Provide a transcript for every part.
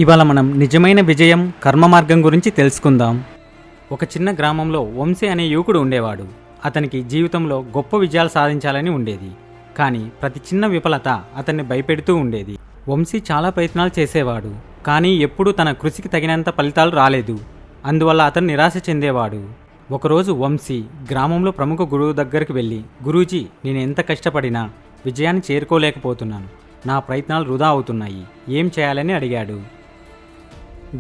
ఇవాళ మనం నిజమైన విజయం కర్మ మార్గం గురించి తెలుసుకుందాం. ఒక చిన్న గ్రామంలో వంశీ అనే యువకుడు ఉండేవాడు. అతనికి జీవితంలో గొప్ప విజయాలు సాధించాలని ఉండేది. కానీ ప్రతి చిన్న విఫలత అతన్ని భయపెడుతూ ఉండేది. వంశీ చాలా ప్రయత్నాలు చేసేవాడు, కానీ ఎప్పుడూ తన కృషికి తగినంత ఫలితాలు రాలేదు. అందువల్ల అతను నిరాశ చెందేవాడు. ఒకరోజు వంశీ గ్రామంలో ప్రముఖ గురువు దగ్గరికి వెళ్ళి, గురూజీ, నేను ఎంత కష్టపడినా విజయాన్ని చేరుకోలేకపోతున్నాను. నా ప్రయత్నాలు వృధా అవుతున్నాయి. ఏం చేయాలని అడిగాడు.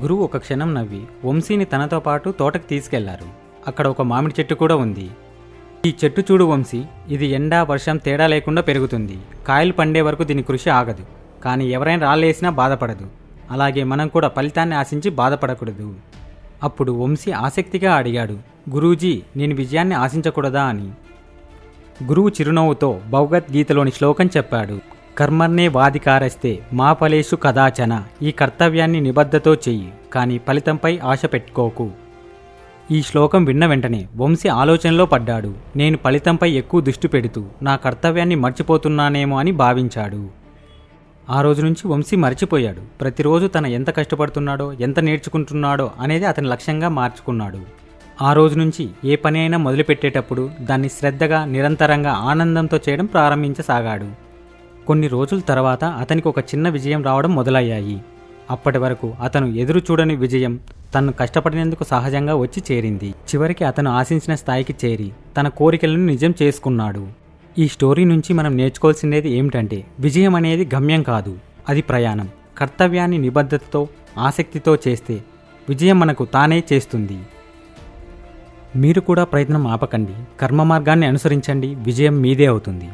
గురువు ఒక క్షణం నవ్వి వంశీని తనతో పాటు తోటకు తీసుకెళ్లారు. అక్కడ ఒక మామిడి చెట్టు కూడా ఉంది. ఈ చెట్టు చూడు వంశీ, ఇది ఎండా వర్షం తేడా లేకుండా పెరుగుతుంది. కాయలు పండే వరకు దీని కృషి ఆగదు. కానీ ఎవరైనా రాళ్ళేసినా బాధపడదు. అలాగే మనం కూడా ఫలితాన్ని ఆశించి బాధపడకూడదు. అప్పుడు వంశీ ఆసక్తిగా అడిగాడు, గురూజీ, నేను విజయాన్ని ఆశించకూడదా అని. గురువు చిరునవ్వుతో భగవద్గీతలోని శ్లోకం చెప్పాడు. కర్మన్నే వాధికారస్తే మా ఫలేషు కదాచన. ఈ కర్తవ్యాన్ని నిబద్ధతో చెయ్యి, కానీ ఫలితంపై ఆశ పెట్టుకోకు. ఈ శ్లోకం విన్న వెంటనే వంశీ ఆలోచనలో పడ్డాడు. నేను ఫలితంపై ఎక్కువ దృష్టి పెడుతూ నా కర్తవ్యాన్ని మర్చిపోతున్నానేమో అని భావించాడు. ఆ రోజు నుంచి వంశీ మర్చిపోయాడు. ప్రతిరోజు తన ఎంత కష్టపడుతున్నాడో, ఎంత నేర్చుకుంటున్నాడో అనేది అతని లక్ష్యంగా మార్చుకున్నాడు. ఆ రోజు నుంచి ఏ పని అయినా మొదలుపెట్టేటప్పుడు దాన్ని శ్రద్ధగా, నిరంతరంగా, ఆనందంతో చేయడం ప్రారంభించసాగాడు. కొన్ని రోజుల తర్వాత అతనికి ఒక చిన్న విజయం రావడం మొదలయ్యాయి. అప్పటి వరకు అతను ఎదురు చూడని విజయం తను కష్టపడినందుకు సహజంగా వచ్చి చేరింది. చివరికి అతను ఆశించిన స్థాయికి చేరి తన కోరికలను నిజం చేసుకున్నాడు. ఈ స్టోరీ నుంచి మనం నేర్చుకోవాల్సిందేది ఏమిటంటే, విజయం అనేది గమ్యం కాదు, అది ప్రయాణం. కర్తవ్యాన్ని నిబద్ధతతో, ఆసక్తితో చేస్తే విజయం మనకు తానే చేస్తుంది. మీరు కూడా ప్రయత్నం ఆపకండి, కర్మ మార్గాన్ని అనుసరించండి. విజయం మీదే అవుతుంది.